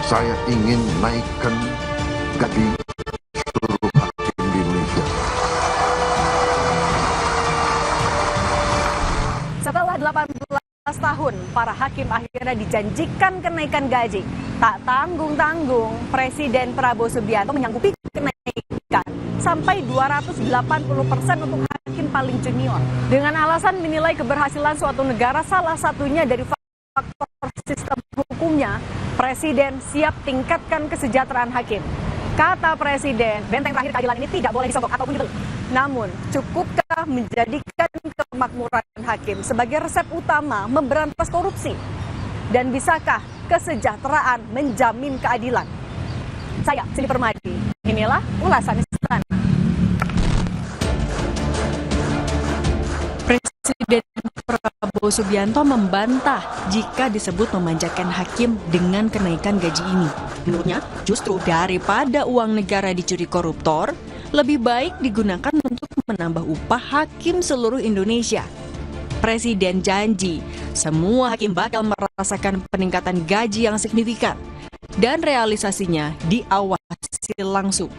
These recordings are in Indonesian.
Saya ingin naikkan gaji seluruh hakim di Indonesia. Setelah 18 tahun, para hakim akhirnya dijanjikan kenaikan gaji. Tak tanggung-tanggung, Presiden Prabowo Subianto menyanggupi kenaikan sampai 280% untuk hakim paling junior. Dengan alasan menilai keberhasilan suatu negara salah satunya dari faktor sistem hukumnya, Presiden siap tingkatkan kesejahteraan hakim. Kata Presiden, benteng terakhir keadilan ini tidak boleh disogok ataupun dibeli. Namun, cukupkah menjadikan kemakmuran hakim sebagai resep utama memberantas korupsi? Dan bisakah kesejahteraan menjamin keadilan? Saya, Cindy Permadi. Inilah ulasan Istana. Presiden Prabowo Subianto membantah jika disebut memanjakan hakim dengan kenaikan gaji ini. Menurutnya, justru daripada uang negara dicuri koruptor, lebih baik digunakan untuk menambah upah hakim seluruh Indonesia. Presiden janji semua hakim bakal merasakan peningkatan gaji yang signifikan dan realisasinya diawasi langsung.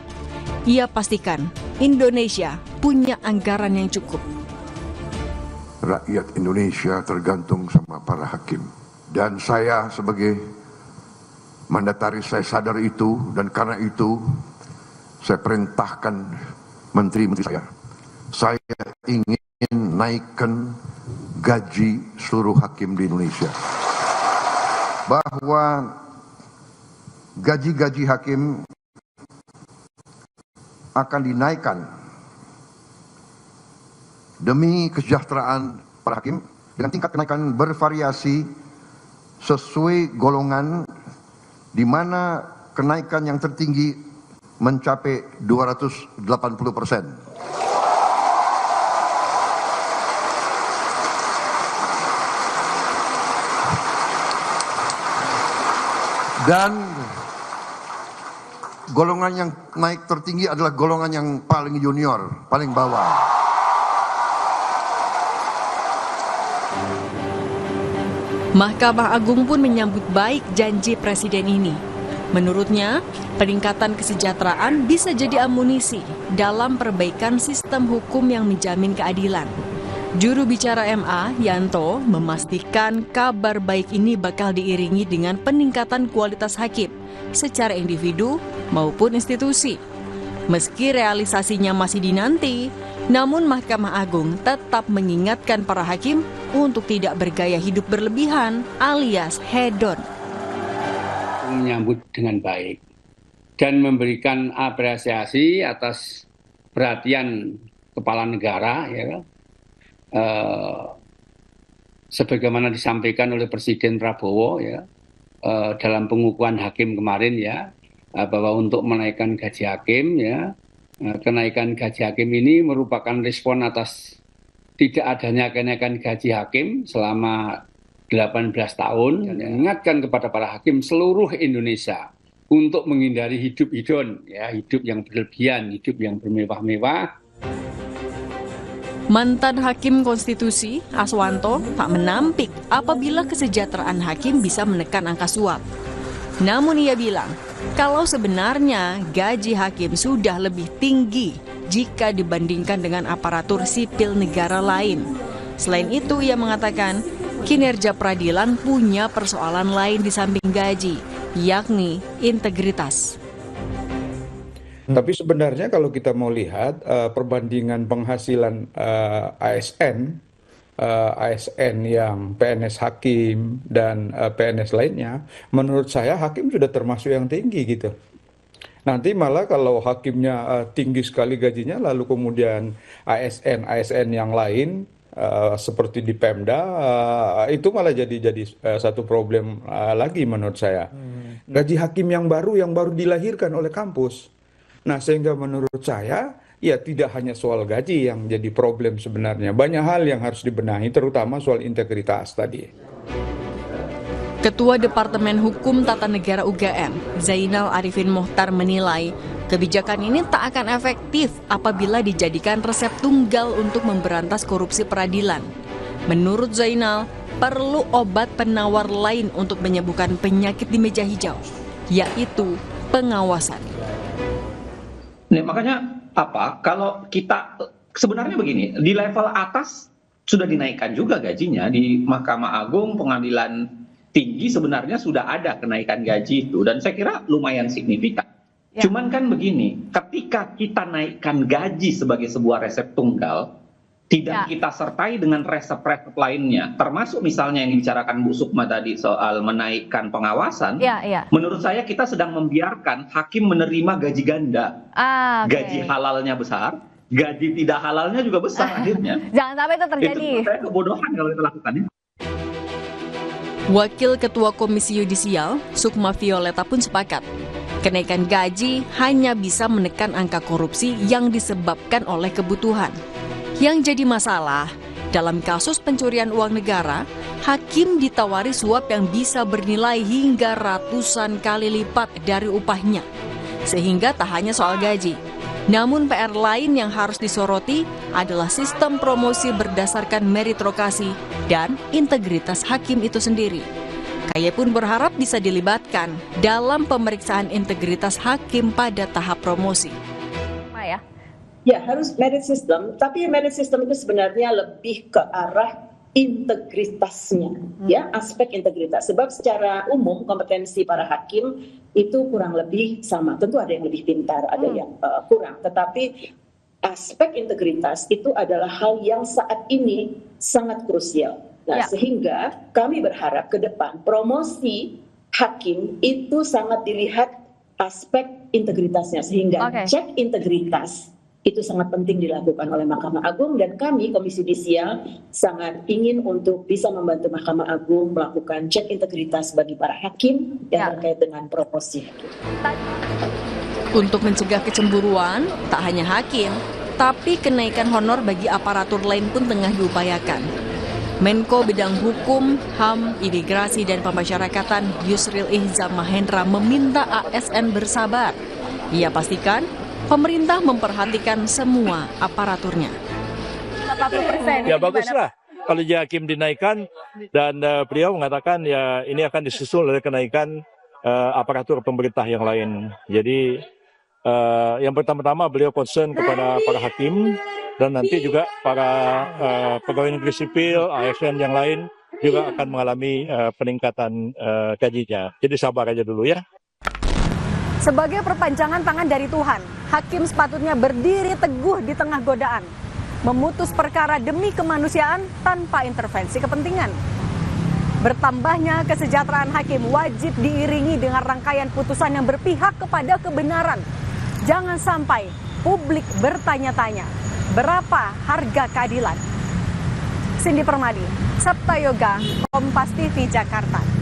Ia pastikan Indonesia punya anggaran yang cukup. Rakyat Indonesia tergantung sama para hakim. Dan saya sebagai mandataris, saya sadar itu, dan karena itu saya perintahkan menteri-menteri saya ingin naikkan gaji seluruh hakim di Indonesia. Bahwa gaji-gaji hakim akan dinaikkan demi kesejahteraan para hakim dengan tingkat kenaikan bervariasi sesuai golongan, di mana kenaikan yang tertinggi mencapai 280%. Dan golongan yang naik tertinggi adalah golongan yang paling junior, paling bawah. Mahkamah Agung pun menyambut baik janji Presiden ini. Menurutnya, peningkatan kesejahteraan bisa jadi amunisi dalam perbaikan sistem hukum yang menjamin keadilan. Juru bicara MA, Yanto, memastikan kabar baik ini bakal diiringi dengan peningkatan kualitas hakim secara individu maupun institusi. Meski realisasinya masih dinanti, namun Mahkamah Agung tetap mengingatkan para hakim untuk tidak bergaya hidup berlebihan alias hedon. Menyambut dengan baik dan memberikan apresiasi atas perhatian kepala negara, ya, sebagaimana disampaikan oleh Presiden Prabowo, ya, dalam pengukuhan hakim kemarin, ya, bahwa untuk menaikkan gaji hakim, ya, kenaikan gaji hakim ini merupakan respon atas tidak adanya kenaikan gaji hakim selama 18 tahun. Mengingatkan kepada para hakim seluruh Indonesia untuk menghindari hidup hedon, ya, hidup yang berlebihan, hidup yang bermewah-mewah. Mantan Hakim Konstitusi, Aswanto, tak menampik apabila kesejahteraan hakim bisa menekan angka suap. Namun ia bilang, kalau sebenarnya gaji hakim sudah lebih tinggi jika dibandingkan dengan aparatur sipil negara lain. Selain itu, ia mengatakan kinerja peradilan punya persoalan lain di samping gaji, yakni integritas. Tapi sebenarnya kalau kita mau lihat perbandingan penghasilan ASN yang PNS hakim dan PNS lainnya, menurut saya hakim sudah termasuk yang tinggi gitu. Nanti malah kalau hakimnya tinggi sekali gajinya, lalu kemudian ASN yang lain seperti di Pemda, itu malah jadi satu problem lagi menurut saya. Gaji hakim yang baru dilahirkan oleh kampus. Nah, sehingga menurut saya, ya tidak hanya soal gaji yang jadi problem sebenarnya. Banyak hal yang harus dibenahi, terutama soal integritas tadi. Ketua Departemen Hukum Tata Negara UGM, Zainal Arifin Mohtar menilai, kebijakan ini tak akan efektif apabila dijadikan resep tunggal untuk memberantas korupsi peradilan. Menurut Zainal, perlu obat penawar lain untuk menyembuhkan penyakit di meja hijau. yaitu pengawasan. Nah, makanya kalau kita sebenarnya begini, di level atas sudah dinaikkan juga gajinya di Mahkamah Agung, Pengadilan Tinggi sebenarnya sudah ada kenaikan gaji itu dan saya kira lumayan signifikan. Ya. Cuman kan begini, ketika kita naikkan gaji sebagai sebuah resep tunggal, tidak kita sertai dengan resep-resep lainnya, termasuk misalnya yang dibicarakan Bu Sukma tadi soal menaikkan pengawasan. Menurut saya kita sedang membiarkan hakim menerima gaji ganda. Gaji halalnya besar, gaji tidak halalnya juga besar akhirnya. Jangan sampai itu terjadi. Itu kebodohan kalau kita lakukannya. Wakil Ketua Komisi Yudisial, Sukma Violeta pun sepakat. Kenaikan gaji hanya bisa menekan angka korupsi yang disebabkan oleh kebutuhan. Yang jadi masalah, dalam kasus pencurian uang negara, hakim ditawari suap yang bisa bernilai hingga ratusan kali lipat dari upahnya. Sehingga tak hanya soal gaji. Namun PR lain yang harus disoroti adalah sistem promosi berdasarkan meritokrasi dan integritas hakim itu sendiri. Kaye pun berharap bisa dilibatkan dalam pemeriksaan integritas hakim pada tahap promosi. Ya, harus merit system, tapi merit system itu sebenarnya lebih ke arah integritasnya, ya, aspek integritas. Sebab secara umum kompetensi para hakim itu kurang lebih sama. Tentu ada yang lebih pintar, ada yang kurang. Tetapi aspek integritas itu adalah hal yang saat ini sangat krusial. Nah, sehingga kami berharap ke depan promosi hakim itu sangat dilihat aspek integritasnya, sehingga cek integritas itu sangat penting dilakukan oleh Mahkamah Agung, dan kami Komisi Yudisial sangat ingin untuk bisa membantu Mahkamah Agung melakukan cek integritas bagi para hakim yang terkait dengan promosi hakim. Untuk mencegah kecemburuan, tak hanya hakim, tapi kenaikan honor bagi aparatur lain pun tengah diupayakan. Menko Bidang Hukum, HAM, Imigrasi dan Pemasyarakatan Yusril Ihzam Mahendra meminta ASN bersabar. Ia pastikan pemerintah memperhatikan semua aparaturnya. Ya baguslah kalau jadi hakim dinaikkan, dan beliau mengatakan ya ini akan disusul oleh kenaikan aparatur pemerintah yang lain. Jadi yang pertama-tama beliau concern kepada para hakim dan nanti juga para pegawai negeri sipil, ASN yang lain juga akan mengalami peningkatan gajinya. Jadi sabar aja dulu ya. Sebagai perpanjangan tangan dari Tuhan, hakim sepatutnya berdiri teguh di tengah godaan, memutus perkara demi kemanusiaan tanpa intervensi kepentingan. Bertambahnya kesejahteraan hakim wajib diiringi dengan rangkaian putusan yang berpihak kepada kebenaran. Jangan sampai publik bertanya-tanya, berapa harga keadilan? Cindy Permadi, Sabta Yoga, Kompas TV, Jakarta.